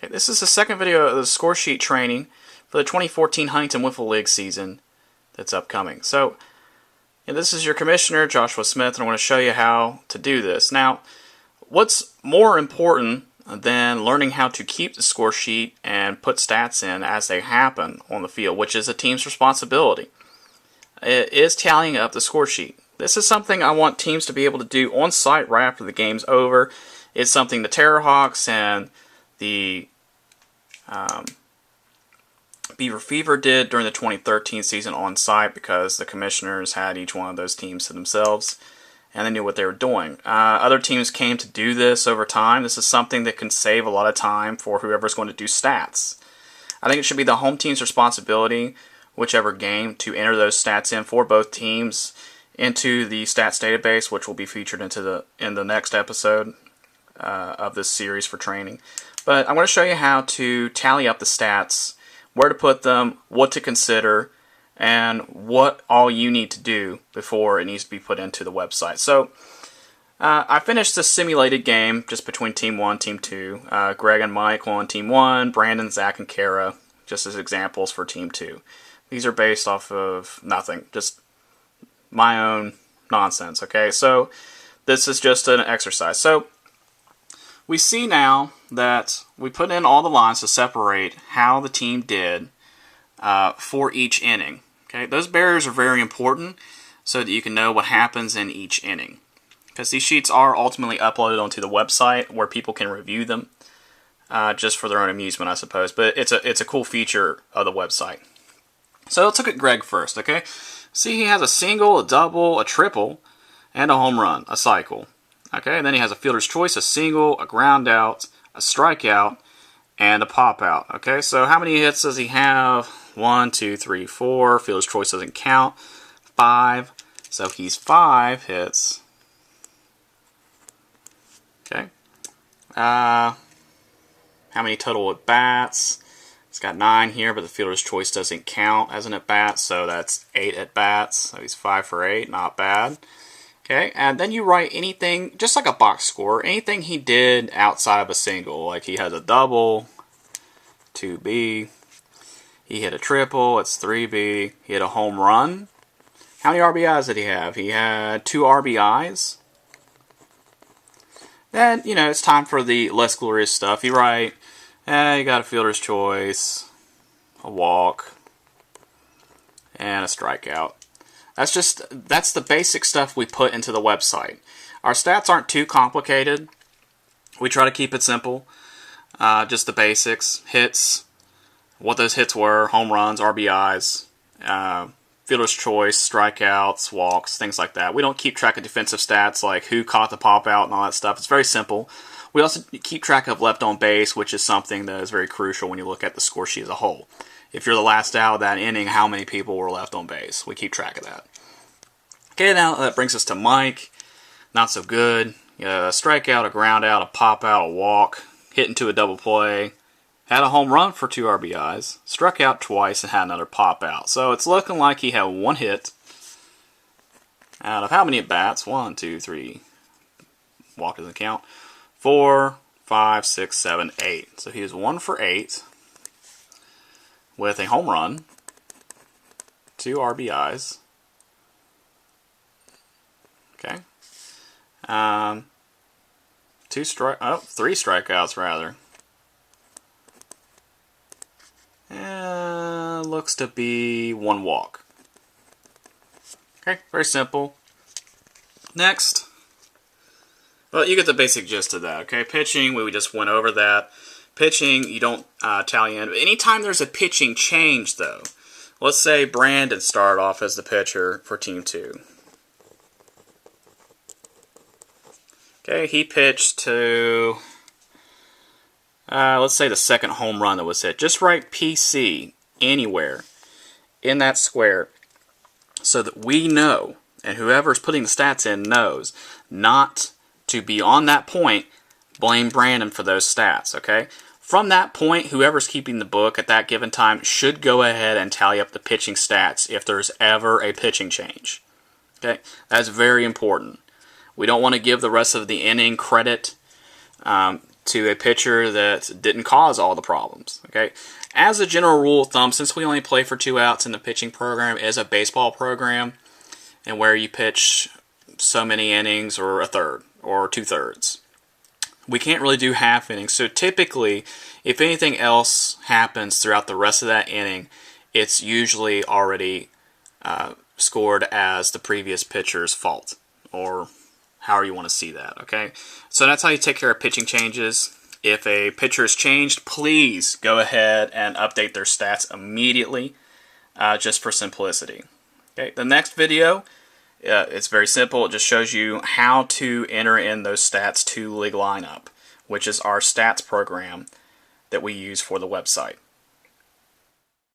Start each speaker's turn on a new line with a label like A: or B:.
A: Okay, this is the second video of the score sheet training for the 2014 Huntington Wiffle League season that's upcoming. So, this is your commissioner, Joshua Smith, and I want to show you how to do this. Now, what's more important than learning how to keep the score sheet and put stats in as they happen on the field, which is a team's responsibility, is tallying up the score sheet. This is something I want teams to be able to do on site right after the game's over. It's something the Terrahawks and the Beaver Fever did during the 2013 season on site because the commissioners had each one of those teams to themselves and they knew what they were doing. Other teams came to do this over time. This is something that can save a lot of time for whoever's going to do stats. I think it should be the home team's responsibility, whichever game, to enter those stats in for both teams into the stats database, which will be featured in the next episode of this series for training. But I'm going to show you how to tally up the stats, where to put them, what to consider, and what all you need to do before it needs to be put into the website. So I finished this simulated game just between Team 1 and Team 2. Greg and Mike on Team 1, Brandon, Zach, and Kara, just as examples for Team 2. These are based off of nothing, just my own nonsense, okay? So this is just an exercise. So we see now that we put in all the lines to separate how the team did for each inning. Okay, those barriers are very important so that you can know what happens in each inning. Because these sheets are ultimately uploaded onto the website where people can review them just for their own amusement, I suppose. But it's a cool feature of the website. So let's look at Greg first, okay? See, he has a single, a double, a triple, and a home run, a cycle. Okay, and then he has a fielder's choice, a single, a ground out, a strikeout, and a pop out. Okay, so how many hits does he have? 1, 2, 3, 4. Fielder's choice doesn't count. 5. So he's 5 hits. Okay. How many total at bats? He's got 9 here, but the fielder's choice doesn't count as an at bat, so that's 8 at bats. So he's 5 for 8, not bad. Okay, and then you write anything, just like a box score, anything he did outside of a single. Like he has a double, 2B. He hit a triple, it's 3B. He hit a home run. How many RBIs did he have? He had 2 RBIs. Then, it's time for the less glorious stuff. You write, you got a fielder's choice, a walk, and a strikeout. That's the basic stuff we put into the website. Our stats aren't too complicated. We try to keep it simple. Just the basics. Hits, what those hits were, home runs, RBIs, fielder's choice, strikeouts, walks, things like that. We don't keep track of defensive stats like who caught the pop out and all that stuff. It's very simple. We also keep track of left on base, which is something that is very crucial when you look at the score sheet as a whole. If you're the last out of that inning, how many people were left on base? We keep track of that. Okay, now that brings us to Mike. Not so good. A strikeout, a ground out, a pop out, a walk, hit into a double play. Had a home run for 2 RBIs. Struck out twice and had another pop out. So it's looking like he had 1 hit out of how many at bats? 1, 2, 3. Walk doesn't count. 4, 5, 6, 7, 8. So he was 1 for 8 with a home run, 2 RBIs. Okay. 3 strikeouts rather. Looks to be 1 walk. Okay, very simple. Next. Well, you get the basic gist of that, okay? Pitching, we just went over that. Pitching, you don't tally in. Anytime there's a pitching change, though, let's say Brandon started off as the pitcher for Team 2. Okay, he pitched to, let's say the second home run that was hit. Just write PC anywhere in that square so that we know, and whoever's putting the stats in knows, not to be on that point, blame Brandon for those stats, okay? From that point, whoever's keeping the book at that given time should go ahead and tally up the pitching stats if there's ever a pitching change. Okay, that's very important. We don't want to give the rest of the inning credit to a pitcher that didn't cause all the problems. Okay, as a general rule of thumb, since we only play for 2 outs and the pitching program is a baseball program, and where you pitch so many innings or a third or 2/3, we can't really do half innings. So typically, if anything else happens throughout the rest of that inning, it's usually already scored as the previous pitcher's fault, or however you want to see that, okay? So that's how you take care of pitching changes. If a pitcher is changed, please go ahead and update their stats immediately, just for simplicity. Okay, the next video, it's very simple. It just shows you how to enter in those stats to League Lineup, which is our stats program that we use for the website.